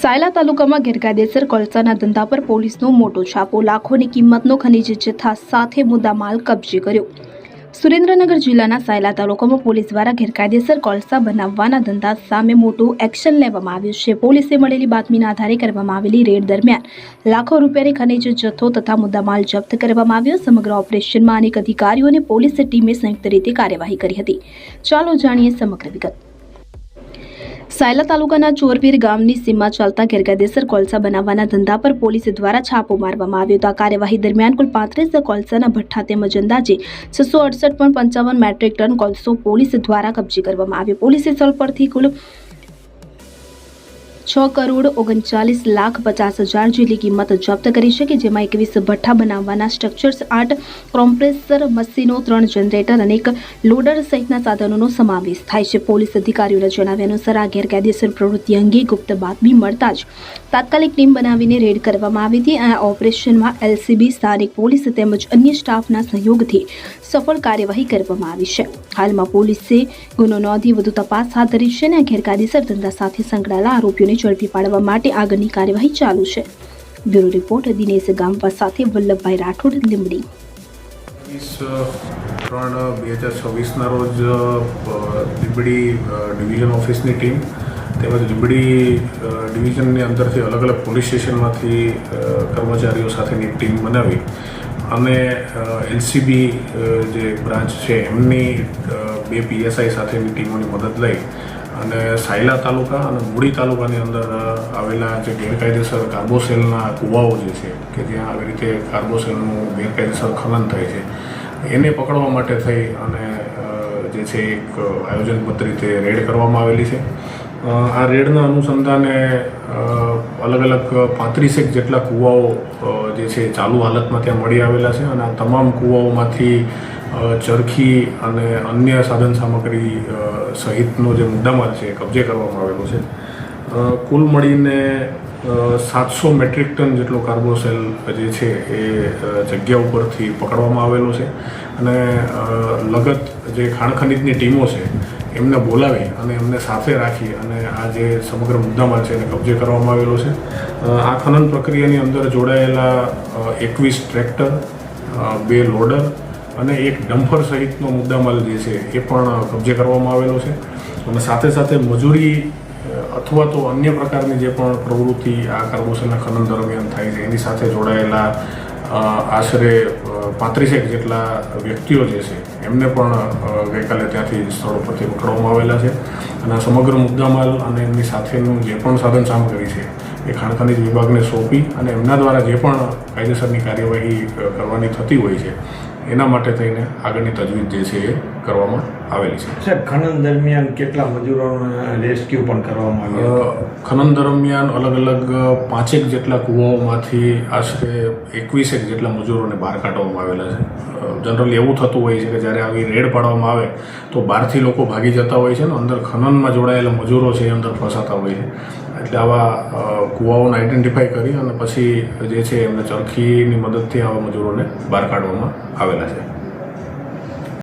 સાયલા તાલુકામાં ગેરકાયદેસર કોલસાના ધંધા પર પોલીસનો મોટો છાપો, લાખોની કિંમતનો ખનીજ જથ્થા સાથે મુદ્દામાલ કબજે કર્યો। સુરેન્દ્રનગર જિલ્લાના સાયલા તાલુકામાં પોલીસ દ્વારા ગેરકાયદેસર કોલસા બનાવવાના ધંધા સામે મોટું એક્શન લેવામાં આવ્યું છે। પોલીસે મળેલી બાતમીના આધારે કરવામાં આવેલી રેડ દરમિયાન લાખો રૂપિયાની ખનીજ જથ્થો તથા મુદ્દામાલ જપ્ત કરવામાં આવ્યો। સમગ્ર ઓપરેશનમાં અનેક અધિકારીઓ અને પોલીસ ટીમે સંયુક્ત રીતે કાર્યવાહી કરી હતી। ચાલો જાણીએ સમગ્ર વિગત। સાયલા તાલુકાના ચોરપીર ગામની સીમમાં ચાલતા ગેરકાયદેસર કોલસા બનાવવાના ધંધા પર પોલીસ દ્વારા છાપો મારવામાં આવ્યો હતો। આ કાર્યવાહી દરમિયાન કુલ 35 કોલસાના ભઠ્ઠા તેમજ અંદાજે 668.55 મેટ્રિક ટન કોલસો પોલીસ દ્વારા કબજે કરવામાં આવ્યો। પોલીસે સ્થળ પરથી કુલ 6,39,50,000 જેટલી કિંમત જપ્ત કરી છે, કે જેમાં 21 ભઠ્ઠા બનાવવાના સ્ટ્રક્ચર્સ, 8 કોમ્પ્રેસર મશીનો, 3 જનરેટર અને 1 લોડર સહિતના સાધનોનો સમાવેશ થાય છે। પોલીસ અધિકારીઓના જણાવ્યા અનુસાર આ ગેરકાયદેસર પ્રવૃત્તિ અંગે ગુપ્ત બાતમી મળતા જ તાત્કાલિક ટીમ બનાવીને રેડ કરવામાં આવી હતી। આ ઓપરેશનમાં એલસીબી, સ્થાનિક પોલીસ તેમજ અન્ય સ્ટાફના સહયોગથી સફળ કાર્યવાહી કરવામાં આવી છે। હાલમાં પોલીસે ગુનો નોંધી વધુ તપાસ હાથ ધરી છે અને ગેરકાયદેસર ધંધા સાથે સંકળાયેલા આરોપીઓને ઝડપી પાડવા માટે આગળની કાર્યવાહી ચાલુ છે। બ્યુરો રિપોર્ટ દિનેશ ગામવા સાથે વલ્લભભાઈ રાઠોડ, લીંબડી। 3/2026ના રોજ લીંબડી ડિવિઝન ઓફિસની ટીમ તેમજ લીંબડી ડિવિઝનની અંદરથી અલગ અલગ પોલીસ સ્ટેશનમાંથી કર્મચારીઓ સાથેની ટીમ બનાવી અને એલસીબી જે બ્રાન્ચ છે એમની 2 PSI સાથેની ટીમોની મદદ લઈ અને સાયલા તાલુકા અને મૂડી તાલુકાની અંદર આવેલા જે ગેરકાયદેસર કાર્બોસેલના કૂવાઓ જે છે કે જ્યાં આવી રીતે કાર્બોસેલનું ગેરકાયદેસર ખનન થાય છે એને પકડવા માટે થઈ અને જે છે એક આયોજનબદ્ધ રીતે રેડ કરવામાં આવેલી છે। આ રેડના અનુસંધાને અલગ અલગ 35 જેટલા કૂવાઓ જે છે ચાલુ હાલતમાં ત્યાં મળી આવેલા છે અને આ તમામ કૂવાઓમાંથી ચરખી અને અન્ય સાધન સામગ્રી સહિતનો જે મુદ્દામાલ છે કબજે કરવામાં આવેલો છે। કુલ મળીને 700 મેટ્રિક ટન જેટલો કાર્બોસેલ જે છે એ જગ્યા ઉપરથી પકડવામાં આવેલો છે અને લગત જે ખાણ ખનીજની ટીમો છે એમને બોલાવી અને એમને સાથે રાખી અને આ જે સમગ્ર મુદ્દામાલ છે એને કબજે કરવામાં આવેલો છે। આ ખનન પ્રક્રિયાની અંદર જોડાયેલા 21 ટ્રેક્ટર, 2 લોડર અને 1 ડમ્પર સહિતનો મુદ્દામાલ જે છે એ પણ કબજે કરવામાં આવેલો છે અને સાથે સાથે મજૂરી અથવા તો અન્ય પ્રકારની જે પણ પ્રવૃત્તિ આ કાર્બોસેલના ખનન દરમિયાન થાય છે એની સાથે જોડાયેલા આશરે 35 જેટલા વ્યક્તિઓ જે છે એમને પણ ગઈકાલે ત્યાંથી સ્થળ પરથી પકડવામાં આવેલા છે અને આ સમગ્ર મુદ્દામાલ અને એમની સાથેનું જે પણ સાધન સામગ્રી છે એ ખાણ ખનીજ વિભાગને સોંપી અને એમના દ્વારા જે પણ કાયદેસરની કાર્યવાહી કરવાની થતી હોય છે એના માટે થઈને આગળની તજવીજ જે છે એ કરવામાં આવેલી છે। સાહેબ, ખનન દરમિયાન કેટલા મજૂરોને રેસ્ક્યુ પણ કરવામાં આવ્યા? ખનન દરમિયાન અલગ અલગ 5 જેટલા કૂવાઓમાંથી આશરે 21 જેટલા મજૂરોને બહાર કાઢવામાં આવેલા છે। જનરલી એવું થતું હોય છે કે જ્યારે આવી રેડ પાડવામાં આવે તો બહારથી લોકો ભાગી જતા હોય છે ને અંદર ખનનમાં જોડાયેલા મજૂરો છે એ અંદર ફસાતા હોય છે, એટલે આવા કૂવાઓને આઈડેન્ટિફાઈ કરી અને પછી જે છે એમને ચરખીની મદદથી આવા મજૂરોને બહાર કાઢવામાં આવેલા છે।